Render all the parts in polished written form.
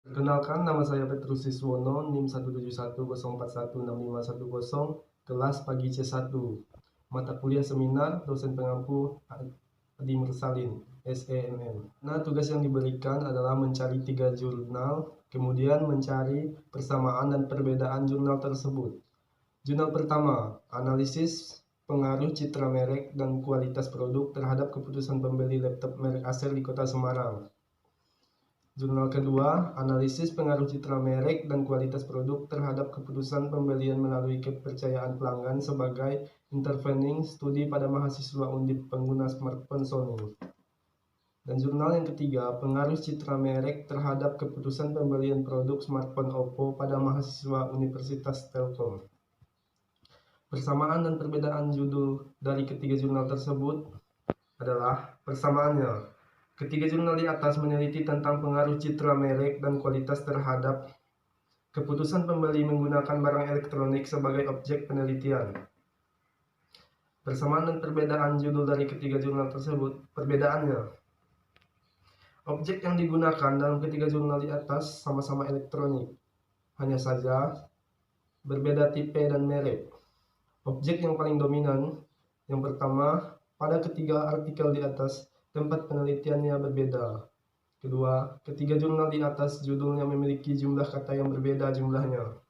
Perkenalkan, nama saya Petrus Siswono, NIM 17104165110, kelas pagi C1. Mata kuliah seminar, dosen pengampu Adi Mursalin, SEMM. Nah, tugas yang diberikan adalah mencari 3 jurnal, kemudian mencari persamaan dan perbedaan jurnal tersebut. Jurnal pertama, analisis pengaruh citra merek dan kualitas produk terhadap keputusan pembeli laptop merek Acer di Kota Semarang. Jurnal kedua, analisis pengaruh citra merek dan kualitas produk terhadap keputusan pembelian melalui kepercayaan pelanggan sebagai intervening studi pada mahasiswa Undip pengguna smartphone Sony. Dan jurnal yang ketiga, pengaruh citra merek terhadap keputusan pembelian produk smartphone Oppo pada mahasiswa Universitas Telkom. Persamaan dan perbedaan judul dari ketiga jurnal tersebut adalah persamaannya. Ketiga jurnal di atas meneliti tentang pengaruh citra merek dan kualitas terhadap keputusan pembeli menggunakan barang elektronik sebagai objek penelitian. Persamaan dan perbedaan judul dari ketiga jurnal tersebut. Perbedaannya, objek yang digunakan dalam ketiga jurnal di atas sama-sama elektronik, hanya saja berbeda tipe dan merek. Objek yang paling dominan, yang pertama, pada ketiga artikel di atas tempat penelitiannya berbeda. Kedua, ketiga jurnal di atas judulnya memiliki jumlah kata yang berbeda jumlahnya.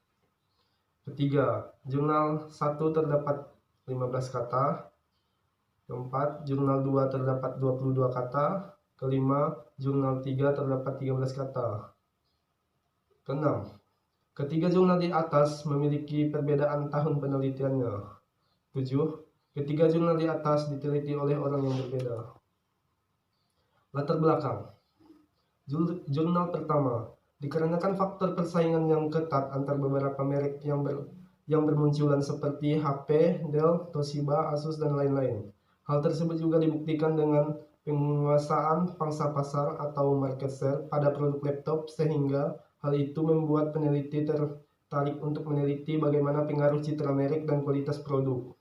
Ketiga, jurnal 1 terdapat 15 kata. Keempat, jurnal 2 terdapat 22 kata. Kelima, jurnal 3 terdapat 13 kata. Keenam, ketiga jurnal di atas memiliki perbedaan tahun penelitiannya. 7. Ketiga jurnal di atas diteliti oleh orang yang berbeda. Latar belakang. Jurnal pertama, dikarenakan faktor persaingan yang ketat antar beberapa merek yang bermunculan seperti HP, Dell, Toshiba, Asus, dan lain-lain. Hal tersebut juga dibuktikan dengan penguasaan pangsa pasar atau market share pada produk laptop, sehingga hal itu membuat peneliti tertarik untuk meneliti bagaimana pengaruh citra merek dan kualitas produk.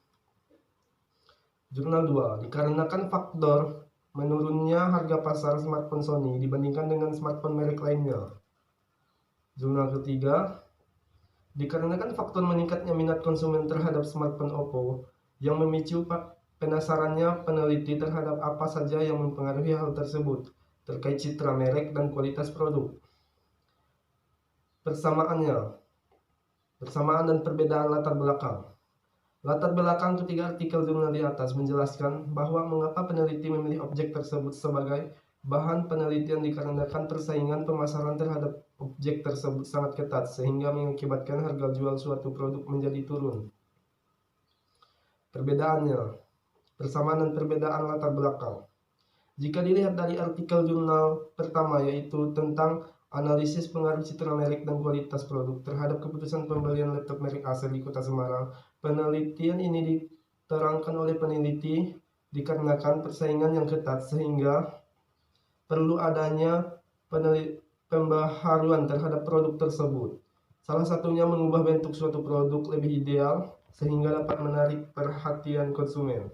Jurnal 2, dikarenakan faktor menurunnya harga pasar smartphone Sony dibandingkan dengan smartphone merek lainnya. Jurnal ketiga, dikarenakan faktor meningkatnya minat konsumen terhadap smartphone Oppo yang memicu penasarannya peneliti terhadap apa saja yang mempengaruhi hal tersebut terkait citra merek dan kualitas produk. Persamaannya, persamaan dan perbedaan latar belakang. Latar belakang ketiga artikel jurnal di atas menjelaskan bahwa mengapa peneliti memilih objek tersebut sebagai bahan penelitian dikarenakan persaingan pemasaran terhadap objek tersebut sangat ketat sehingga mengakibatkan harga jual suatu produk menjadi turun. Perbedaannya, persamaan dan perbedaan latar belakang. Jika dilihat dari artikel jurnal pertama, yaitu tentang analisis pengaruh citra merek dan kualitas produk terhadap keputusan pembelian laptop merek Acer di Kota Semarang, penelitian ini diterangkan oleh peneliti dikarenakan persaingan yang ketat sehingga perlu adanya pembaharuan terhadap produk tersebut. Salah satunya mengubah bentuk suatu produk lebih ideal sehingga dapat menarik perhatian konsumen.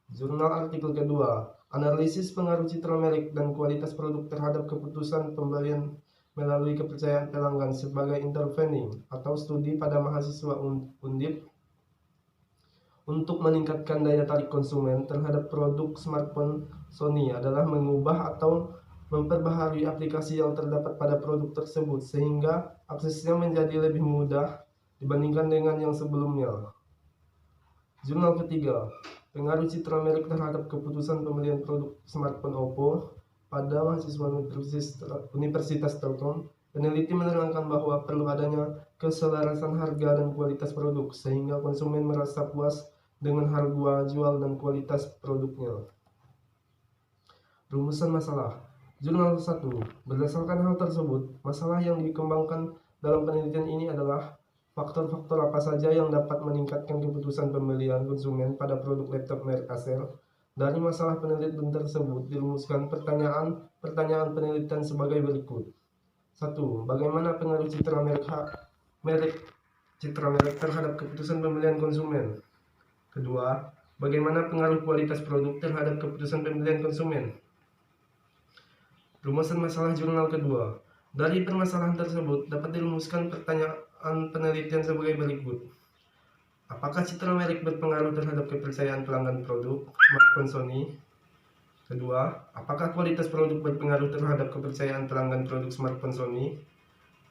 Jurnal artikel kedua, analisis pengaruh citra merek dan kualitas produk terhadap keputusan pembelian melalui kepercayaan pelanggan sebagai intervening atau studi pada mahasiswa Undip untuk meningkatkan daya tarik konsumen terhadap produk smartphone Sony adalah mengubah atau memperbaharui aplikasi yang terdapat pada produk tersebut sehingga aksesnya menjadi lebih mudah dibandingkan dengan yang sebelumnya. Jurnal ketiga, pengaruh citra merek terhadap keputusan pembelian produk smartphone Oppo pada mahasiswa Universitas Telkom. Peneliti menerangkan bahwa perlu adanya keselarasan harga dan kualitas produk sehingga konsumen merasa puas dengan harga jual dan kualitas produknya. Rumusan masalah. Jurnal 1. Berdasarkan hal tersebut, masalah yang dikembangkan dalam penelitian ini adalah faktor-faktor apa saja yang dapat meningkatkan keputusan pembelian konsumen pada produk laptop merek Acer. Dari masalah penelitian tersebut dirumuskan pertanyaan penelitian sebagai berikut. 1. Bagaimana pengaruh citra merek terhadap keputusan pembelian konsumen? Kedua, bagaimana pengaruh kualitas produk terhadap keputusan pembelian konsumen? Rumusan masalah jurnal kedua. Dari permasalahan tersebut dapat dirumuskan pertanyaan penelitian sebagai berikut. Apakah citra merek berpengaruh terhadap kepercayaan pelanggan produk smartphone Sony? Kedua, apakah kualitas produk berpengaruh terhadap kepercayaan pelanggan produk smartphone Sony?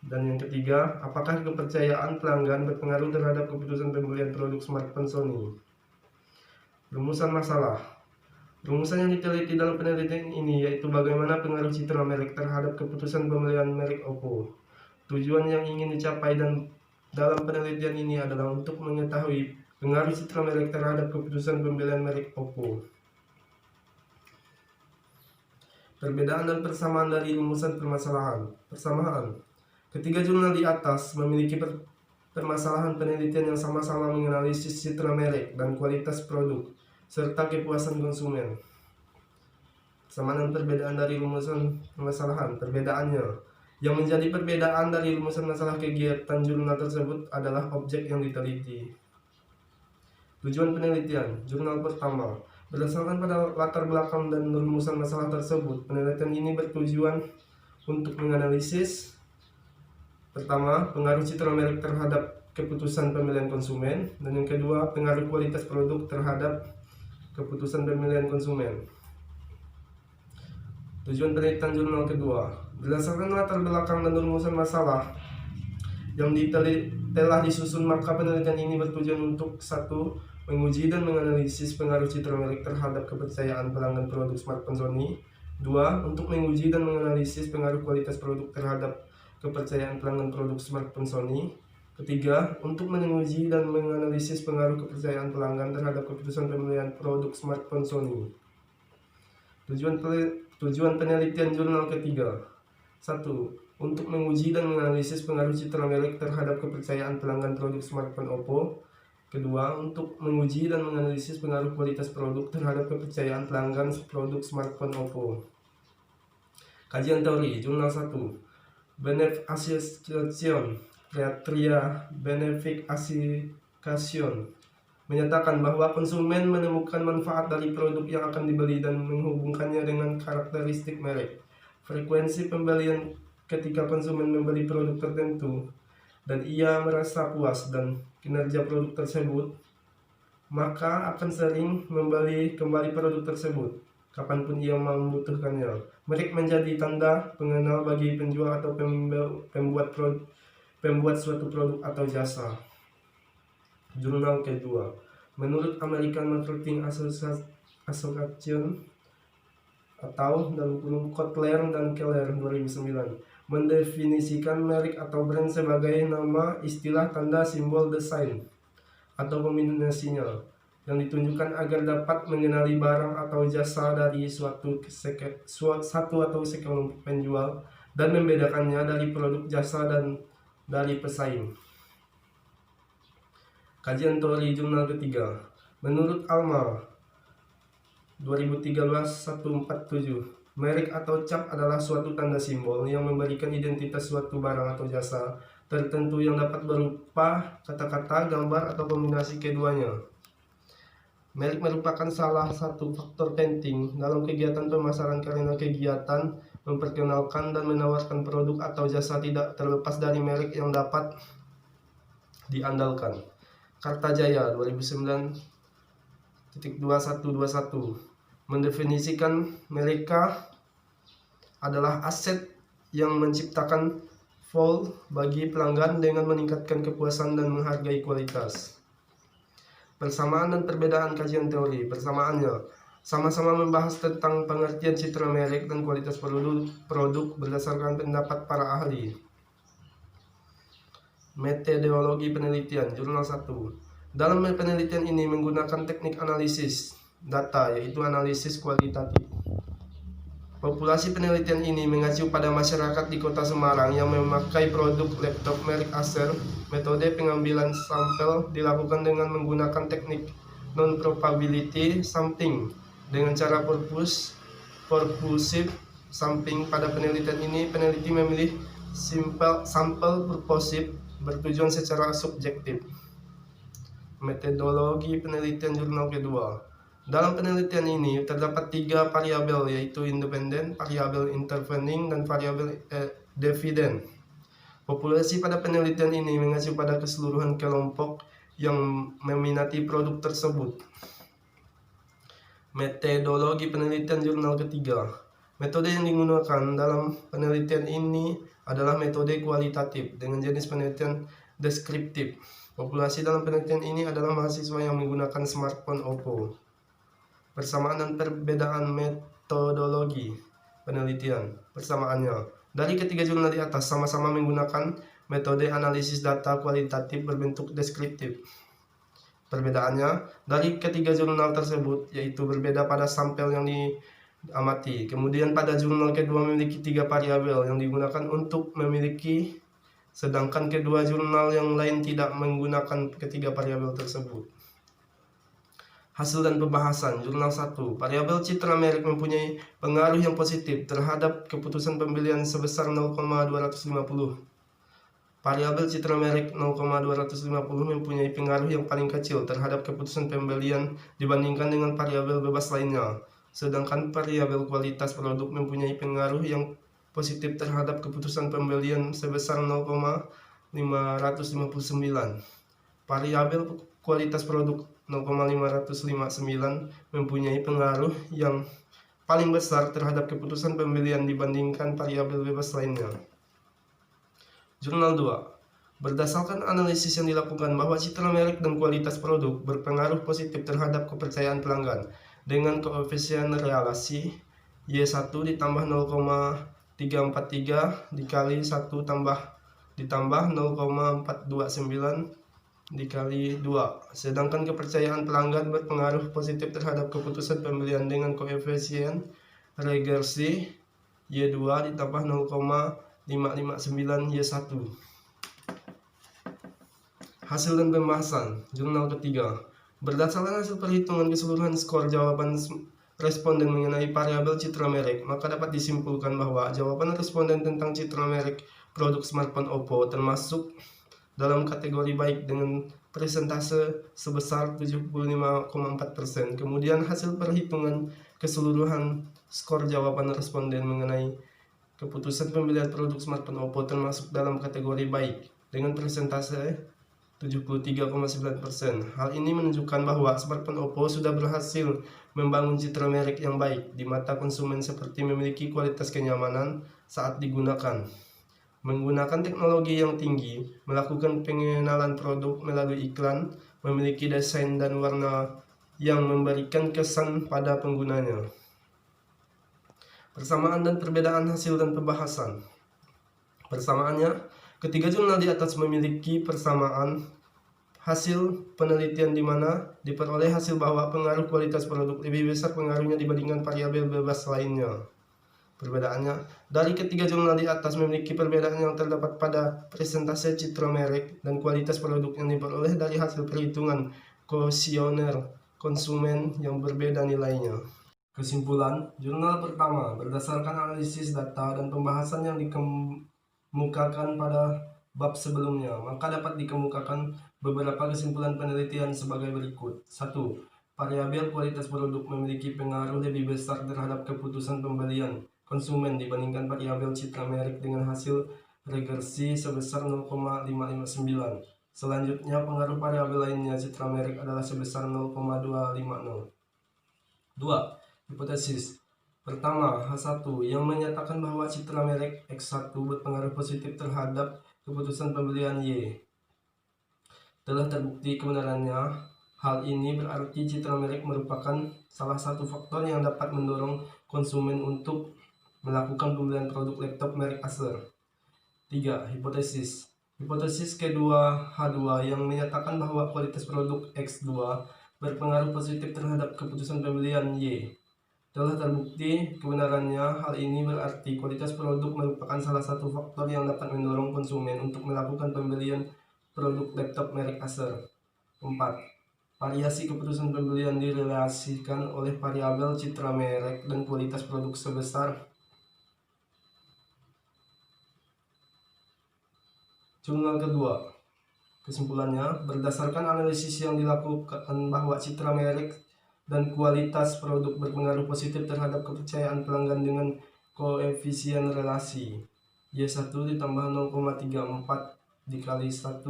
Dan yang ketiga, apakah kepercayaan pelanggan berpengaruh terhadap keputusan pembelian produk smartphone Sony? Rumusan masalah. Rumusan yang diteliti dalam penelitian ini yaitu bagaimana pengaruh citra merek terhadap keputusan pembelian merek Oppo. Tujuan yang ingin dicapai dalam penelitian ini adalah untuk mengetahui pengaruh citra merek terhadap keputusan pembelian merek Oppo. Perbedaan dan persamaan dari rumusan permasalahan. Persamaan. Ketiga jurnal di atas memiliki permasalahan penelitian yang sama-sama menganalisis citra merek dan kualitas produk, serta kepuasan konsumen. Persamaan dan perbedaan dari rumusan permasalahan. Perbedaannya. Yang menjadi perbedaan dari rumusan masalah kegiatan jurnal tersebut adalah objek yang diteliti. Tujuan penelitian. Jurnal pertama. Berdasarkan pada latar belakang dan rumusan masalah tersebut, penelitian ini bertujuan untuk menganalisis pertama, pengaruh citra merek terhadap keputusan pemilihan konsumen, dan yang kedua, pengaruh kualitas produk terhadap keputusan pemilihan konsumen. Tujuan penelitian jurnal kedua. Berdasarkan latar belakang dan rumusan masalah yang telah disusun, maka penelitian ini bertujuan untuk satu, menguji dan menganalisis pengaruh citra merek terhadap kepercayaan pelanggan produk smartphone Sony. 2. Untuk menguji dan menganalisis pengaruh kualitas produk terhadap kepercayaan pelanggan produk smartphone Sony. Ketiga, untuk menguji dan menganalisis pengaruh kepercayaan pelanggan terhadap keputusan pemilihan produk smartphone Sony. Tujuan penelitian jurnal ketiga. 1. Untuk menguji dan menganalisis pengaruh citra merek terhadap kepercayaan pelanggan produk smartphone Oppo. Kedua, untuk menguji dan menganalisis pengaruh kualitas produk terhadap kepercayaan pelanggan produk smartphone Oppo. Kajian teori, jurnal 1. Benefit Association, Criteria Benefication, menyatakan bahwa konsumen menemukan manfaat dari produk yang akan dibeli dan menghubungkannya dengan karakteristik merek. Frekuensi pembelian ketika konsumen membeli produk tertentu dan ia merasa puas dan kinerja produk tersebut, maka akan sering membeli kembali produk tersebut kapanpun ia membutuhkannya. Merek menjadi tanda pengenal bagi penjual atau pembuat suatu produk atau jasa. Jurnal kedua. Menurut American Marketing Association atau dalam kurung Kotler dan Keller 2009 mendefinisikan merek atau brand sebagai nama, istilah, tanda, simbol, desain, atau kombinasinya yang ditunjukkan agar dapat mengenali barang atau jasa dari satu atau sekelompok penjual dan membedakannya dari produk, jasa, dan dari pesaing. Kajian teori jurnal ketiga. Menurut Alma 2013-147, merek atau cap adalah suatu tanda simbol yang memberikan identitas suatu barang atau jasa tertentu yang dapat berupa kata-kata, gambar, atau kombinasi keduanya. Merek merupakan salah satu faktor penting dalam kegiatan pemasaran karena kegiatan memperkenalkan dan menawarkan produk atau jasa tidak terlepas dari merek yang dapat diandalkan. Kartajaya 2009.2121 mendefinisikan mereka adalah aset yang menciptakan value bagi pelanggan dengan meningkatkan kepuasan dan menghargai kualitas. Persamaan dan perbedaan kajian teori. Persamaannya sama-sama membahas tentang pengertian citra merek dan kualitas produk berdasarkan pendapat para ahli. Metodologi penelitian, jurnal 1. Dalam penelitian ini menggunakan teknik analisis data, yaitu analisis kualitatif. Populasi penelitian ini mengacu pada masyarakat di Kota Semarang yang memakai produk laptop merek Acer. Metode pengambilan sampel dilakukan dengan menggunakan teknik non-probability sampling dengan cara purposive sampling. Pada penelitian ini, peneliti memilih sampel purposive bertujuan secara subjektif. Metodologi penelitian jurnal kedua. Dalam penelitian ini terdapat 3 variabel, yaitu independen, variabel intervening, dan variabel dividen. Populasi pada penelitian ini mengacu pada keseluruhan kelompok yang meminati produk tersebut. Metodologi penelitian jurnal ketiga. Metode yang digunakan dalam penelitian ini adalah metode kualitatif dengan jenis penelitian deskriptif. Populasi dalam penelitian ini adalah mahasiswa yang menggunakan smartphone Oppo. Persamaan dan perbedaan metodologi penelitian. Persamaannya, dari ketiga jurnal di atas sama-sama menggunakan metode analisis data kualitatif berbentuk deskriptif. Perbedaannya, dari ketiga jurnal tersebut yaitu berbeda pada sampel yang diamati. Kemudian pada jurnal kedua memiliki 3 variabel yang digunakan untuk memiliki, sedangkan kedua jurnal yang lain tidak menggunakan ketiga variabel tersebut. Hasil dan pembahasan. Jurnal 1. Variabel citra merek mempunyai pengaruh yang positif terhadap keputusan pembelian sebesar 0,250. Variabel citra merek 0,250 mempunyai pengaruh yang paling kecil terhadap keputusan pembelian dibandingkan dengan variabel bebas lainnya. Sedangkan variabel kualitas produk mempunyai pengaruh yang positif terhadap keputusan pembelian sebesar 0,559. Variabel kualitas produk 0,559 mempunyai pengaruh yang paling besar terhadap keputusan pembelian dibandingkan variabel bebas lainnya. Jurnal 2. Berdasarkan analisis yang dilakukan bahwa citra merek dan kualitas produk berpengaruh positif terhadap kepercayaan pelanggan dengan koefisien relasi Y1 ditambah 0,343 dikali 1 ditambah 0,429 dikali 2. Sedangkan kepercayaan pelanggan berpengaruh positif terhadap keputusan pembelian dengan koefisien regresi Y2 ditambah 0,559 Y1. Hasil dan pembahasan. Jurnal ketiga. Berdasarkan hasil perhitungan keseluruhan skor jawaban responden mengenai variabel citra merek, maka dapat disimpulkan bahwa jawaban responden tentang citra merek produk smartphone Oppo termasuk dalam kategori baik dengan persentase sebesar 75,4%. Kemudian hasil perhitungan keseluruhan skor jawaban responden mengenai keputusan pembelian produk smartphone Oppo termasuk dalam kategori baik dengan persentase 73,9%. Hal ini menunjukkan bahwa smartphone Oppo sudah berhasil membangun citra merek yang baik di mata konsumen seperti memiliki kualitas kenyamanan saat digunakan, menggunakan teknologi yang tinggi, melakukan pengenalan produk melalui iklan, memiliki desain dan warna yang memberikan kesan pada penggunanya. Persamaan dan perbedaan hasil dan pembahasan. Persamaannya, ketiga jurnal di atas memiliki persamaan hasil penelitian di mana diperoleh hasil bahwa pengaruh kualitas produk lebih besar pengaruhnya dibandingkan variabel bebas lainnya. Perbedaannya, dari ketiga jurnal di atas memiliki perbedaan yang terdapat pada presentase citra merek dan kualitas produk yang diperoleh dari hasil perhitungan kuesioner konsumen yang berbeda nilainya. Kesimpulan, jurnal pertama berdasarkan analisis data dan pembahasan yang dikemukakan pada bab sebelumnya, maka dapat dikemukakan beberapa kesimpulan penelitian sebagai berikut. 1. Variabel kualitas produk memiliki pengaruh lebih besar terhadap keputusan pembelian konsumen dibandingkan variabel citra merek dengan hasil regresi sebesar 0,559. Selanjutnya, pengaruh variabel lainnya citra merek adalah sebesar 0,250. 2. Hipotesis. Pertama, H1 yang menyatakan bahwa citra merek X1 berpengaruh positif terhadap keputusan pembelian Y. Telah terbukti kebenarannya. Hal ini berarti citra merek merupakan salah satu faktor yang dapat mendorong konsumen untuk melakukan pembelian produk laptop merek Acer. 3. Hipotesis. Hipotesis kedua H2 yang menyatakan bahwa kualitas produk X2 berpengaruh positif terhadap keputusan pembelian Y. Telah terbukti kebenarannya. Hal ini berarti kualitas produk merupakan salah satu faktor yang dapat mendorong konsumen untuk melakukan pembelian produk laptop merek Acer. 4. Variasi keputusan pembelian direlasikan oleh variabel citra merek dan kualitas produk sebesar. Jurnal kedua. Kesimpulannya, berdasarkan analisis yang dilakukan bahwa citra merek dan kualitas produk berpengaruh positif terhadap kepercayaan pelanggan dengan koefisien relasi Y1 ditambah 0,34 dikali 1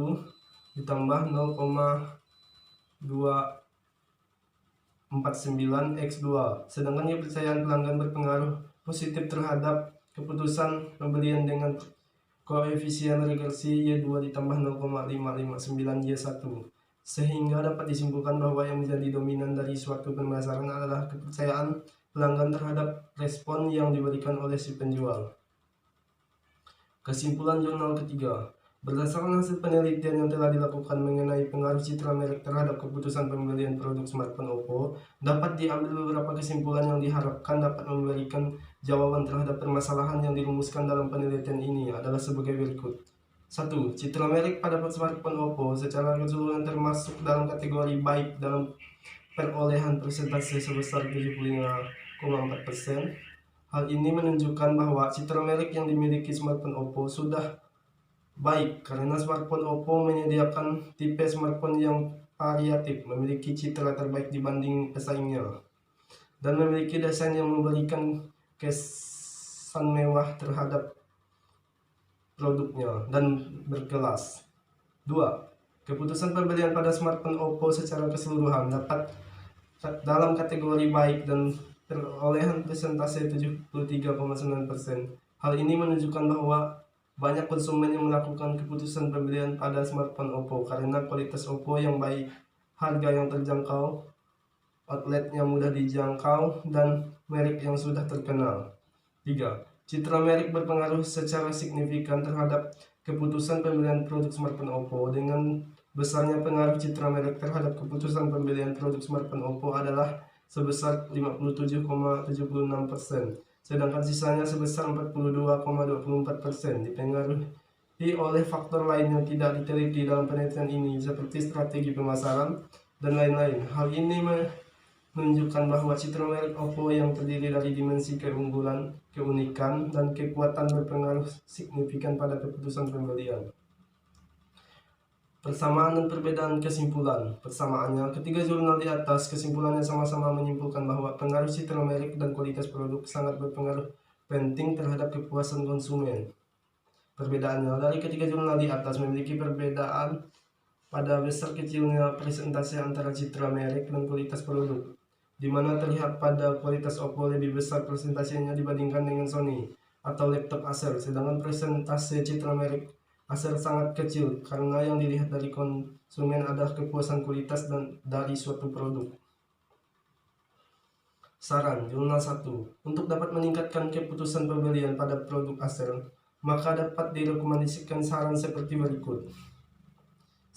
ditambah 0,249 X2. Sedangkan kepercayaan pelanggan berpengaruh positif terhadap keputusan pembelian dengan koefisien regresi Y2 ditambah 0,559 Y1. Sehingga dapat disimpulkan bahwa yang menjadi dominan dari suatu pemasaran adalah kepercayaan pelanggan terhadap respon yang diberikan oleh si penjual. Kesimpulan jurnal ketiga. Berdasarkan hasil penelitian yang telah dilakukan mengenai pengaruh citra merek terhadap keputusan pembelian produk smartphone Oppo, dapat diambil beberapa kesimpulan yang diharapkan dapat memberikan jawaban terhadap permasalahan yang dirumuskan dalam penelitian ini adalah sebagai berikut. 1. Citra merek pada smartphone Oppo secara keseluruhan termasuk dalam kategori baik dalam perolehan persentase sebesar 75,4%. Hal ini menunjukkan bahwa citra merek yang dimiliki smartphone Oppo sudah baik karena smartphone Oppo menyediakan tipe smartphone yang variatif, memiliki citra terbaik dibanding pesaingnya, dan memiliki desain yang memberikan kesan mewah terhadap produknya dan berkelas. 2. Keputusan pembelian pada smartphone Oppo secara keseluruhan dapat dalam kategori baik dan perolehan persentase 73,9%. Hal ini menunjukkan bahwa banyak konsumen yang melakukan keputusan pembelian pada smartphone Oppo karena kualitas Oppo yang baik, harga yang terjangkau, outlet yang mudah dijangkau, dan merek yang sudah terkenal. 3. Citra merek berpengaruh secara signifikan terhadap keputusan pembelian produk smartphone Oppo. Dengan besarnya pengaruh citra merek terhadap keputusan pembelian produk smartphone Oppo adalah sebesar 57,76%. Sedangkan sisanya sebesar 42,24% dipengaruhi oleh faktor lain yang tidak diteliti dalam penelitian ini, seperti strategi pemasaran dan lain-lain. Hal ini menunjukkan bahwa citra merek Oppo yang terdiri dari dimensi keunggulan, keunikan, dan kekuatan berpengaruh signifikan pada keputusan pembelian. Persamaan dan perbedaan kesimpulan. Persamaannya, ketiga jurnal di atas kesimpulannya sama-sama menyimpulkan bahwa pengaruh citra merek dan kualitas produk sangat berpengaruh penting terhadap kepuasan konsumen. Perbedaannya, dari ketiga jurnal di atas memiliki perbedaan pada besar kecilnya presentase antara citra merek dan kualitas produk, di mana terlihat pada kualitas Oppo lebih besar presentasenya dibandingkan dengan Sony atau laptop Acer, sedangkan presentase citra merek Acer sangat kecil karena yang dilihat dari konsumen adalah kepuasan kualitas dan dari suatu produk. Saran Jurnal 1. Untuk dapat meningkatkan keputusan pembelian pada produk Acer, maka dapat direkomendasikan saran seperti berikut.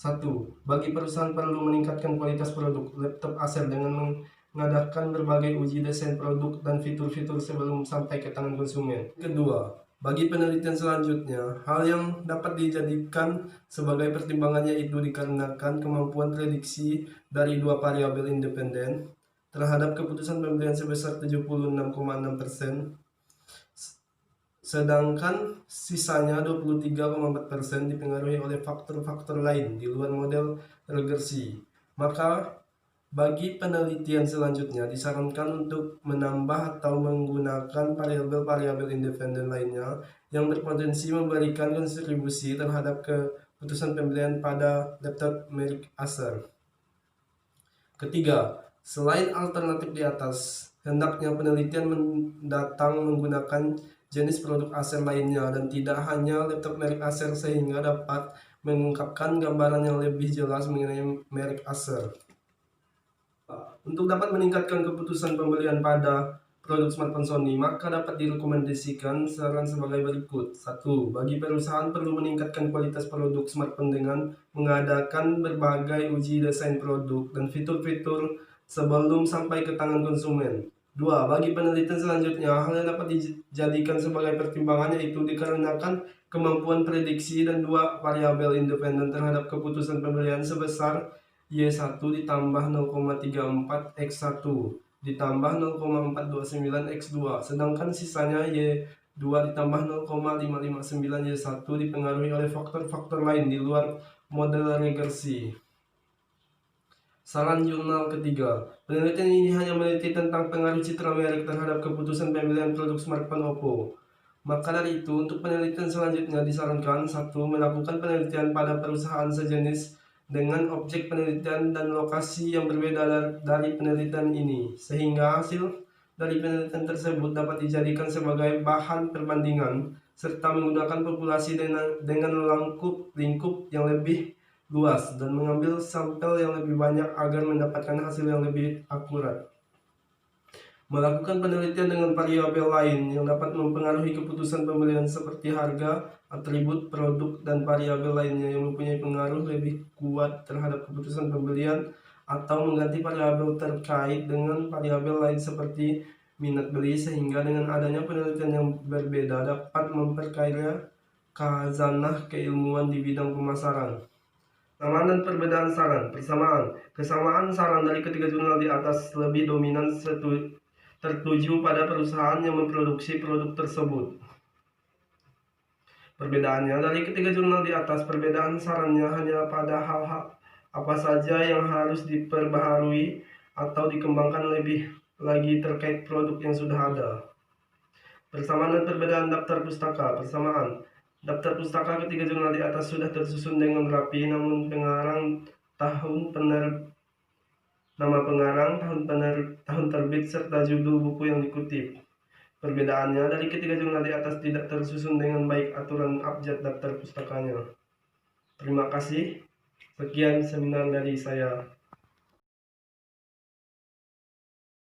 1. Bagi perusahaan perlu meningkatkan kualitas produk laptop Acer dengan mengadakan berbagai uji desain produk dan fitur-fitur sebelum sampai ke tangan konsumen. Kedua, bagi penelitian selanjutnya, hal yang dapat dijadikan sebagai pertimbangan yaitu dikarenakan kemampuan prediksi dari dua variabel independen terhadap keputusan pembelian sebesar 76,6%, sedangkan sisanya 23,4% dipengaruhi oleh faktor-faktor lain di luar model regresi. Maka bagi penelitian selanjutnya, disarankan untuk menambah atau menggunakan variabel-variabel independen lainnya yang berpotensi memberikan kontribusi terhadap keputusan pembelian pada laptop merek Acer. Ketiga, selain alternatif di atas, hendaknya penelitian mendatang menggunakan jenis produk Acer lainnya dan tidak hanya laptop merek Acer sehingga dapat mengungkapkan gambaran yang lebih jelas mengenai merek Acer. Untuk dapat meningkatkan keputusan pembelian pada produk smartphone Sony, maka dapat direkomendasikan saran sebagai berikut. 1. Bagi perusahaan perlu meningkatkan kualitas produk smartphone dengan mengadakan berbagai uji desain produk dan fitur-fitur sebelum sampai ke tangan konsumen. 2. Bagi penelitian selanjutnya, hal yang dapat dijadikan sebagai pertimbangan yaitu dikarenakan kemampuan prediksi dan dua variabel independen terhadap keputusan pembelian sebesar Y1 ditambah 0,34 X1 ditambah 0,429 X2, sedangkan sisanya Y2 ditambah 0,559 Y1 dipengaruhi oleh faktor-faktor lain di luar model regresi. Saran jurnal ketiga. Penelitian ini hanya meneliti tentang pengaruh citra merek terhadap keputusan pembelian produk smartphone Oppo. Maka dari itu, untuk penelitian selanjutnya disarankan 1. Melakukan penelitian pada perusahaan sejenis dengan objek penelitian dan lokasi yang berbeda dari penelitian ini, sehingga hasil dari penelitian tersebut dapat dijadikan sebagai bahan perbandingan, serta menggunakan populasi dengan lingkup yang lebih luas dan mengambil sampel yang lebih banyak agar mendapatkan hasil yang lebih akurat. Melakukan penelitian dengan variabel lain yang dapat mempengaruhi keputusan pembelian seperti harga, atribut produk, dan variabel lainnya yang mempunyai pengaruh lebih kuat terhadap keputusan pembelian, atau mengganti variabel terkait dengan variabel lain seperti minat beli, sehingga dengan adanya penelitian yang berbeda dapat memperkaya khazanah keilmuan di bidang pemasaran. Kesamaan dan perbedaan saran. Persamaan. Kesamaan saran dari ketiga jurnal di atas lebih dominan tertuju pada perusahaan yang memproduksi produk tersebut. Perbedaannya dari ketiga jurnal di atas, perbedaan sarannya hanya pada hal-hal apa saja yang harus diperbaharui atau dikembangkan lebih lagi terkait produk yang sudah ada. Persamaan dan perbedaan daftar pustaka. Persamaan. Daftar pustaka ketiga jurnal di atas sudah tersusun dengan rapi, namun pengarang, nama pengarang, tahun terbit, serta judul buku yang dikutip. Perbedaannya dari ketiga jurnal di atas tidak tersusun dengan baik aturan abjad daftar pustakanya. Terima kasih. Sekian seminar dari saya.